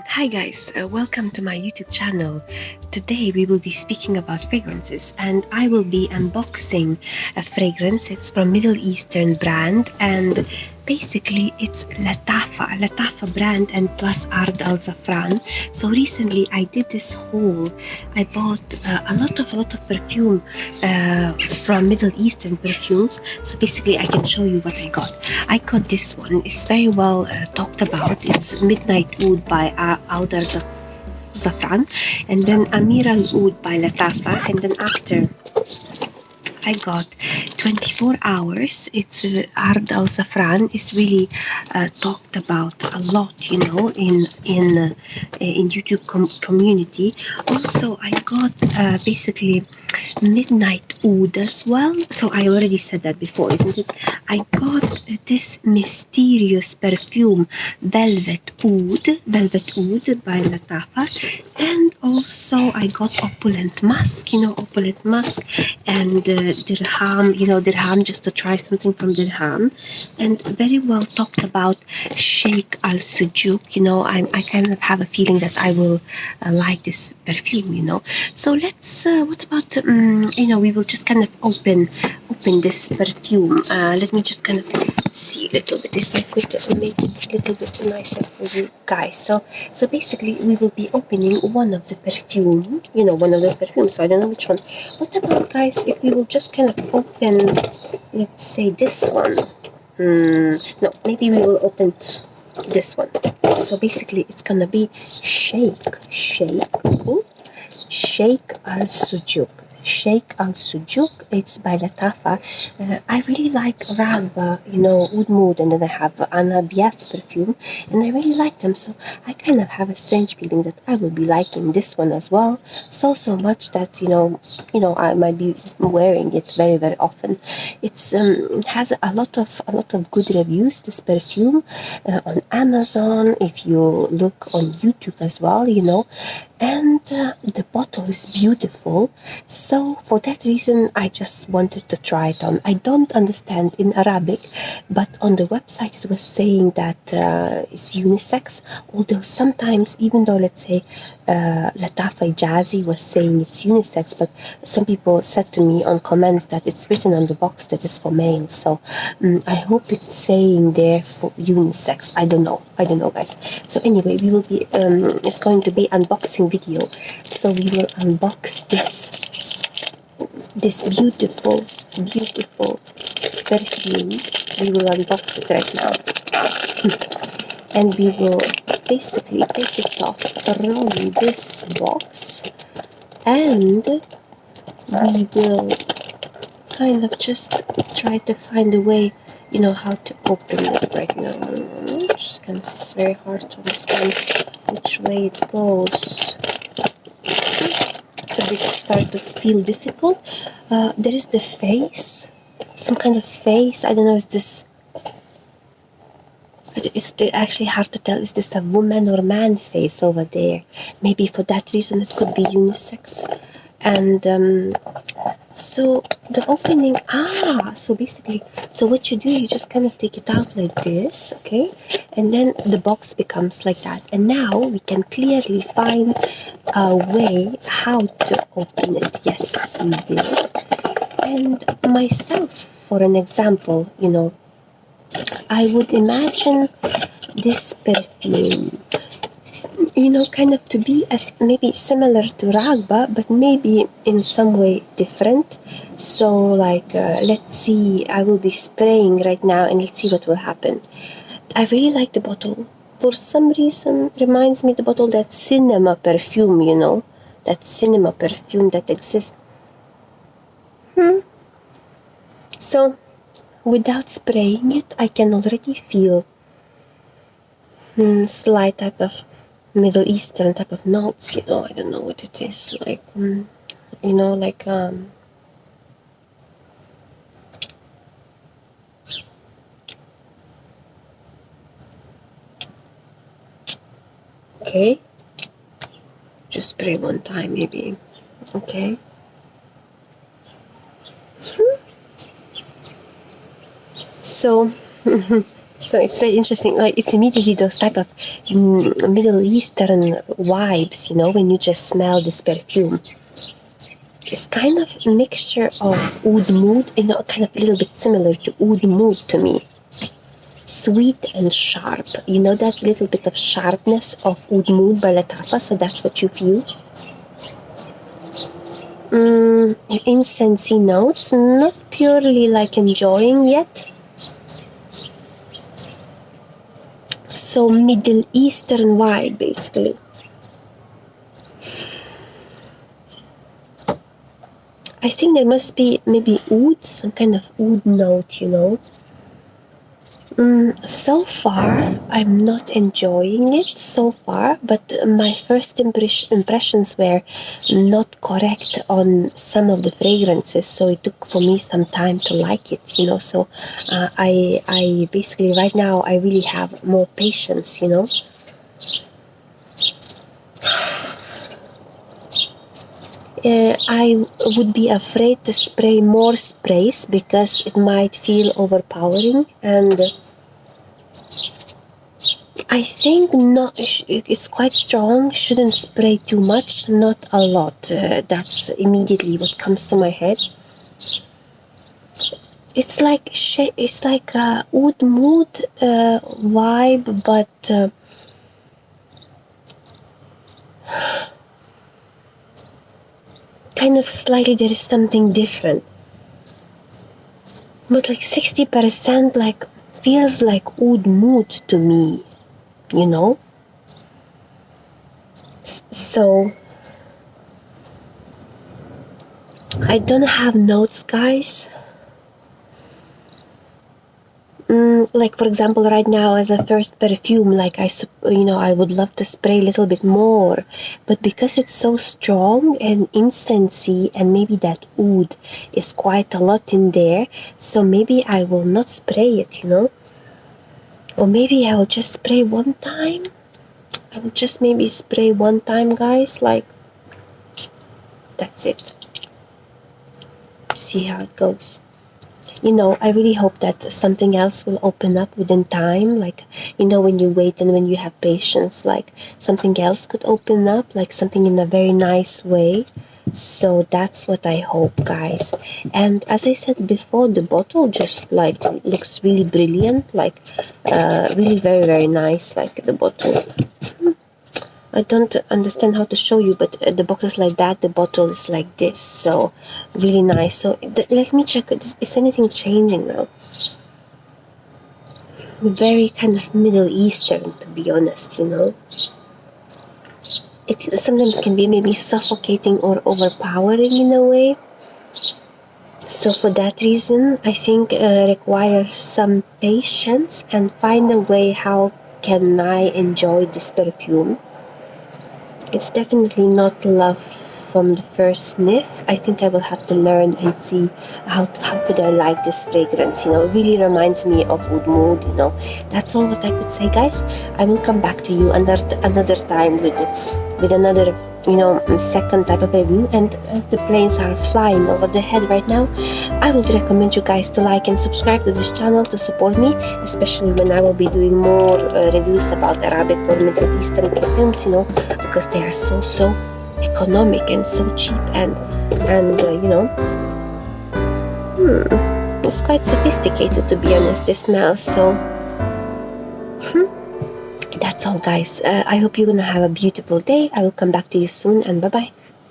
Hi guys, welcome to my YouTube channel. Today we will be speaking about fragrances and I will be unboxing a fragrance. It's from Middle Eastern brand and basically it's Lattafa brand and plus Ard Al Zafran. So recently I did this haul. I bought a lot of perfume from Middle Eastern perfumes. So basically I can show you what I got. I got this one. It's very well talked about. It's Midnight Oud by Aldar Zafran, and then Amir Al Oud by Lattafa, and then after I got 24 hours. It's Ard Al Zafran is really talked about a lot, in YouTube community. Also, I got basically Midnight Oud as well. So I already said that before, isn't it? I got this mysterious perfume, Velvet Oud by Lattafa, and also I got Opulent Musk, and Dirham, just to try something from Dirham, and very well talked about Sheikh Al Shuyukh. I kind of have a feeling that I will like this perfume. So let's. What about we will just kind of open this perfume. Let me just kind of see a little bit. This liquid to make it a little bit nicer for you guys. So basically, we will be opening one of the perfume. One of the perfumes. So I don't know which one. What about, guys, if we will just kind of open, let's say this one. No, maybe we will open this one. So basically, it's gonna be Sheikh Al Shuyukh. Sheikh Al Shuyukh. It's by Lattafa. I really like Ragba, Oud Mood, and then I have Anna Bias perfume, and I really like them. So I kind of have a strange feeling that I will be liking this one as well. So much that I might be wearing it very very often. It has a lot of good reviews. This perfume on Amazon. If you look on YouTube as well, and the bottle is beautiful. So for that reason, I just wanted to try it on. I don't understand in Arabic, but on the website it was saying that it's unisex. Although sometimes, even though let's say Lattafa Jazzy was saying it's unisex, but some people said to me on comments that it's written on the box that it's for male. So I hope it's saying there for unisex. I don't know, guys. So anyway, we will be it's going to be unboxing video. So we will unbox this beautiful perfume. We will unbox it right now. And we will basically take it off from this box, and we will kind of just try to find a way, how to open it right now. Just kind of, it's very hard to understand which way it goes. It's a bit start to feel difficult. There is the face, some kind of face. I don't know, is this, it's actually hard to tell, is this a woman or man face over there? Maybe for that reason it could be unisex. And so the opening, so basically, so what you do, you just kind of take it out like this, okay, and then the box becomes like that. And now we can clearly find a way how to open it. Yes, we did. And myself, for an example, I would imagine this perfume, kind of to be as maybe similar to Ragba, but maybe in some way different. So like, let's see, I will be spraying right now and let's see what will happen. I really like the bottle. For some reason, reminds me the bottle, that cinema perfume, that cinema perfume that exists. So without spraying it, I can already feel slight type of Middle Eastern type of notes, I don't know what it is, like, okay, just spray one time maybe, okay. So So it's very interesting. Like it's immediately those type of Middle Eastern vibes, you know, when you just smell this perfume. It's kind of a mixture of oud mood, you know, kind of a little bit similar to oud mood to me. Sweet and sharp, you know, that little bit of sharpness of oud mood by Lattafa. So that's what you feel. Incensey notes, not purely like enjoying yet. So Middle Eastern vibe, basically. I think there must be maybe oud, some kind of oud note, you know. So far, I'm not enjoying it so far, but my first impressions were not correct on some of the fragrances, so it took for me some time to like it, you know. So I basically right now I really have more patience, you know. I would be afraid to spray more sprays because it might feel overpowering, and I think it's quite strong. Shouldn't spray too much, not a lot. That's immediately what comes to my head. It's like a oud mood vibe, but kind of slightly there is something different. But like 60% like feels like oud mood to me, you know. So I don't have notes, guys. Like for example, right now as a first perfume, like I would love to spray a little bit more, but because it's so strong and incensey, and maybe that oud is quite a lot in there, so maybe I will not spray it, you know. Or maybe I will just spray one time. I will just maybe spray one time, guys, like that's it. See how it goes. You know, I really hope that something else will open up within time. Like, you know, when you wait and when you have patience, like something else could open up, like something in a very nice way. So that's what I hope, guys. And as I said before, the bottle just like looks really brilliant, like really very, very nice, like the bottle. I don't understand how to show you, but the box is like that, the bottle is like this, so really nice. So let me check, is anything changing now? Very kind of Middle Eastern, to be honest, you know. It sometimes can be maybe suffocating or overpowering in a way. So for that reason, I think requires some patience and find a way how can I enjoy this perfume. It's definitely not love from the first sniff. I think I will have to learn and see how could I like this fragrance, you know. It really reminds me of oud mood, you know. That's all what I could say, guys. I will come back to you another time with another, you know, second type of review. And as the planes are flying over the head right now, I would recommend you guys to like and subscribe to this channel to support me, especially when I will be doing more reviews about Arabic or Middle Eastern perfumes, you know, because they are so economic and so cheap, and you know, it's quite sophisticated, to be honest, this smell. So that's all, guys. I hope you're gonna have a beautiful day. I will come back to you soon, and bye bye.